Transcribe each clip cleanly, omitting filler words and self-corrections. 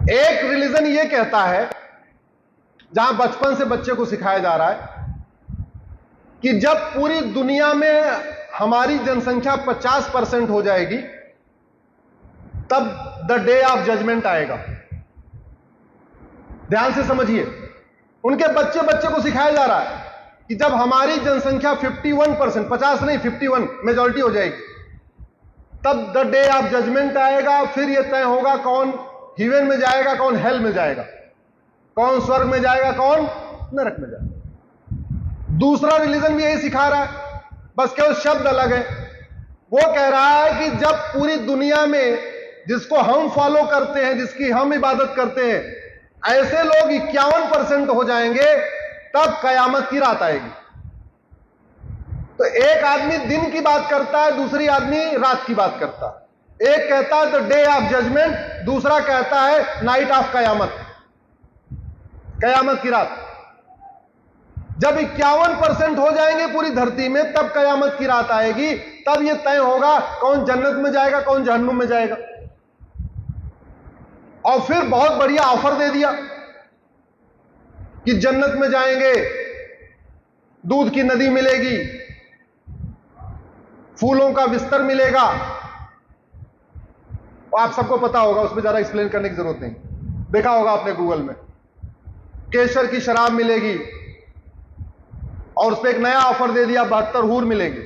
एक रिलीजन ये कहता है, जहां बचपन से बच्चे को सिखाया जा रहा है कि जब पूरी दुनिया में हमारी जनसंख्या 50% हो जाएगी तब द डे ऑफ जजमेंट आएगा। ध्यान से समझिए, उनके बच्चे बच्चे को सिखाया जा रहा है कि जब हमारी जनसंख्या 51%, 50 नहीं 51 मेजॉरिटी हो जाएगी, तब द डे ऑफ जजमेंट आएगा। फिर यह तय होगा कौन हेवन में जाएगा, कौन हेल में जाएगा, कौन स्वर्ग में जाएगा, कौन नरक में जाएगा। दूसरा रिलीजन भी यही सिखा रहा है, बस केवल शब्द अलग है। वो कह रहा है कि जब पूरी दुनिया में जिसको हम फॉलो करते हैं, जिसकी हम इबादत करते हैं, ऐसे लोग 51% हो जाएंगे तब कयामत की रात आएगी। तो एक आदमी दिन की बात करता है, दूसरी आदमी रात की बात करता है। एक कहता है द डे ऑफ जजमेंट, दूसरा कहता है नाइट ऑफ कयामत, कयामत की रात। जब 51% हो जाएंगे पूरी धरती में तब कयामत की रात आएगी, तब यह तय होगा कौन जन्नत में जाएगा, कौन जहन्नुम में जाएगा। और फिर बहुत बढ़िया ऑफर दे दिया कि जन्नत में जाएंगे, दूध की नदी मिलेगी, फूलों का बिस्तर मिलेगा। और आप सबको पता होगा, उसमें ज्यादा एक्सप्लेन करने की जरूरत नहीं, देखा होगा आपने गूगल में। केसर की शराब मिलेगी और उस पर एक नया ऑफर दे दिया, 72 हूर मिलेगी।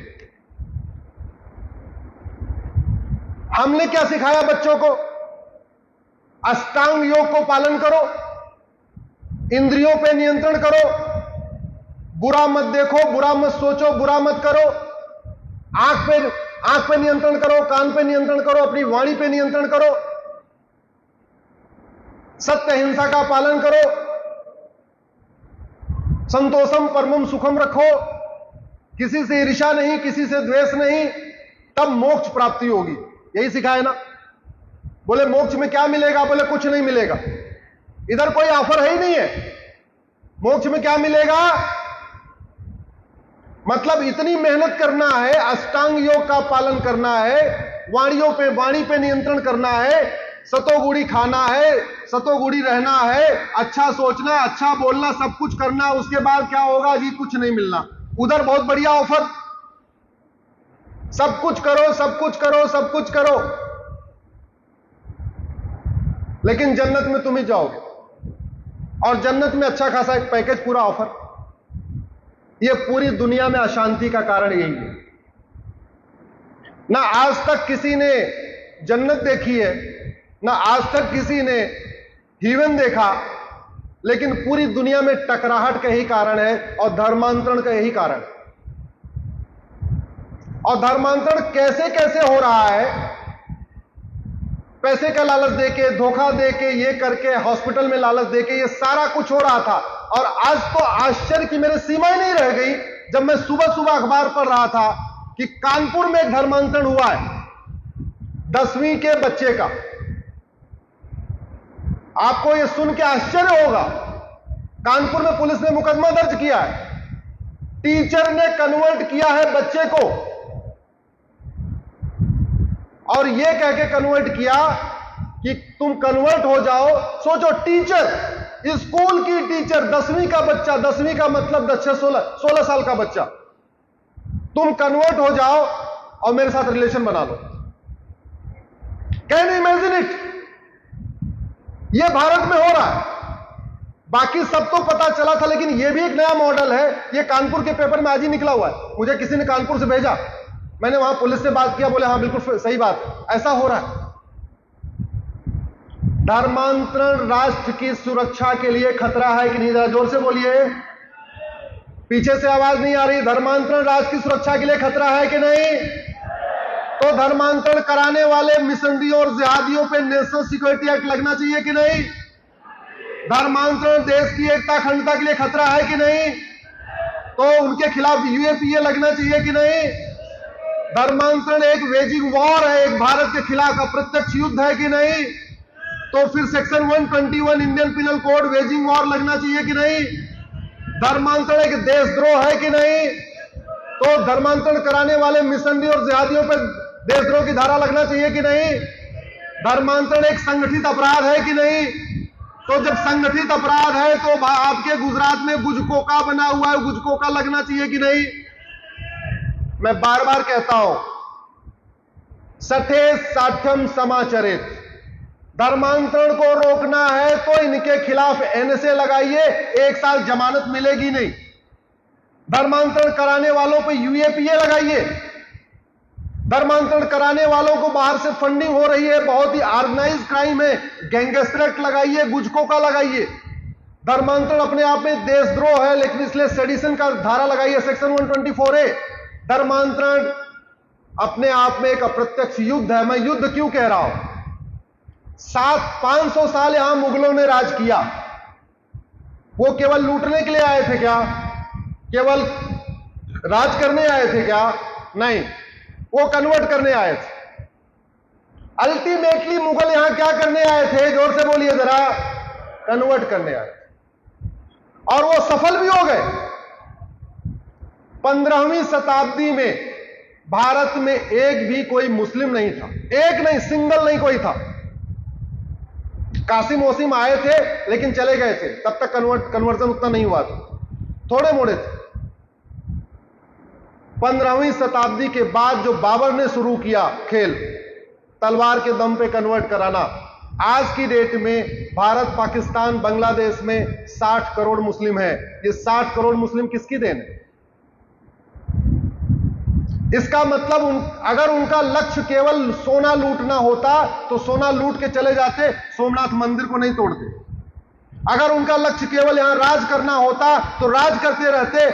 हमने क्या सिखाया बच्चों को? अष्टांग योग को पालन करो, इंद्रियों पे नियंत्रण करो, बुरा मत देखो, बुरा मत सोचो, बुरा मत करो, आंख पे नियंत्रण करो, कान पे नियंत्रण करो, अपनी वाणी पे नियंत्रण करो, सत्य अहिंसा का पालन करो, संतोषम परमम सुखम रखो, किसी से ईर्ष्या नहीं, किसी से द्वेष नहीं, तब मोक्ष प्राप्ति होगी। यही सिखाया ना। बोले मोक्ष में क्या मिलेगा? बोले कुछ नहीं मिलेगा, इधर कोई ऑफर है ही नहीं है। मोक्ष में क्या मिलेगा? मतलब इतनी मेहनत करना है, अष्टांग योग का पालन करना है, वाणी पे नियंत्रण करना है, सतोगुड़ी खाना है, सतोगुड़ी रहना है, अच्छा सोचना, अच्छा बोलना, सब कुछ करना। उसके बाद क्या होगा जी? कुछ नहीं मिलना। उधर बहुत बढ़िया ऑफर, सब कुछ करो, सब कुछ करो, सब कुछ करो, लेकिन जन्नत में तुम ही जाओगे। और जन्नत में अच्छा खासा एक पैकेज, पूरा ऑफर। यह पूरी दुनिया में अशांति का कारण यही है। ना आज तक किसी ने जन्नत देखी है, ना आज तक किसी ने हेवन देखा, लेकिन पूरी दुनिया में टकराहट का यही कारण है और धर्मांतरण का यही कारण है। और धर्मांतरण कैसे कैसे हो रहा है? पैसे का लालच देके, धोखा देके, ये करके, हॉस्पिटल में लालच देके, ये सारा कुछ हो रहा था। और आज तो आश्चर्य की मेरे सीमा ही नहीं रह गई जब मैं सुबह सुबह अखबार पढ़ रहा था कि कानपुर में एक धर्मांतरण हुआ है 10वीं के बच्चे का। आपको यह सुन के आश्चर्य होगा, कानपुर में पुलिस ने मुकदमा दर्ज किया है। टीचर ने कन्वर्ट किया है बच्चे को, और यह कह के कन्वर्ट किया कि तुम कन्वर्ट हो जाओ। सोचो, टीचर, स्कूल की टीचर, 10वीं का बच्चा, 10वीं का मतलब 16 साल का बच्चा, तुम कन्वर्ट हो जाओ और मेरे साथ रिलेशन बना लो। Can you imagine it? यह भारत में हो रहा है। बाकी सब तो पता चला था, लेकिन यह भी एक नया मॉडल है। यह कानपुर के पेपर में आज ही निकला हुआ है। मुझे किसी ने कानपुर से भेजा, मैंने वहां पुलिस से बात किया, बोले हाँ बिल्कुल सही बात, ऐसा हो रहा है। धर्मांतरण राष्ट्र की सुरक्षा के लिए खतरा है कि नहीं? जरा जोर से बोलिए, पीछे से आवाज नहीं आ रही। धर्मांतरण राष्ट्र की सुरक्षा के लिए खतरा है कि नहीं? तो धर्मांतरण कराने वाले मिशनरियों और जिहादियों पे नेशनल सिक्योरिटी एक्ट लगना चाहिए कि नहीं? धर्मांतरण देश की एकता अखंडता के लिए खतरा है कि नहीं? तो उनके खिलाफ यूएपीए लगना चाहिए कि नहीं? धर्मांतरण एक वेजिंग वॉर है, एक भारत के खिलाफ अप्रत्यक्ष युद्ध है कि नहीं? तो फिर section 121 Indian penal code waging war लगना चाहिए कि नहीं? धर्मांतरण एक देशद्रोह है कि नहीं? तो धर्मांतरण कराने वाले मिशनरी और जिहादियों पर देशद्रोह की धारा लगना चाहिए कि नहीं? धर्मांतरण एक संगठित अपराध है कि नहीं? तो जब संगठित अपराध है तो आपके गुजरात में गुजकोका बना हुआ है, गुजकोका लगना चाहिए कि नहीं? मैं बार बार कहता हूं, सठे साठ्यम समाचरित, धर्मांतरण को रोकना है तो इनके खिलाफ एनएसए लगाइए, 1 साल जमानत मिलेगी नहीं। धर्मांतरण कराने वालों पे यूएपीए लगाइए, धर्मांतरण कराने वालों को बाहर से फंडिंग हो रही है, बहुत ही ऑर्गेनाइज क्राइम है, गैंगस्टर एक्ट लगाइए, गुजकोका लगाइए। धर्मांतरण अपने आप में देशद्रोह है, लेकिन इसलिए सेडिशन का धारा लगाइए, सेक्शन 124A। धर्मांतरण अपने आप में एक अप्रत्यक्ष युद्ध है। मैं युद्ध क्यों कह रहा हूं? 500 साल यहां मुगलों ने राज किया। वो केवल लूटने के लिए आए थे क्या? केवल राज करने आए थे क्या? नहीं, वो कन्वर्ट करने आए थे। अल्टीमेटली मुगल यहां क्या करने आए थे? जोर से बोलिए जरा। कन्वर्ट करने आए थे, और वो सफल भी हो गए। 15वीं शताब्दी में भारत में एक भी कोई मुस्लिम नहीं था, एक नहीं, सिंगल नहीं कोई था। कासिम वसीम आए थे लेकिन चले गए थे, तब तक कन्वर्जन उतना नहीं हुआ था, थोड़े मोड़े थे। 15वीं शताब्दी के बाद जो बाबर ने शुरू किया खेल, तलवार के दम पे कन्वर्ट कराना, आज की डेट में भारत, पाकिस्तान, बांग्लादेश में 60 करोड़ मुस्लिम हैं। ये 60 करोड़ मुस्लिम किसकी देन है? इसका मतलब अगर उनका लक्ष्य केवल सोना लूटना होता तो सोना लूट के चले जाते, सोमनाथ मंदिर को नहीं तोड़ते। अगर उनका लक्ष्य केवल यहां राज करना होता तो राज करते रहते।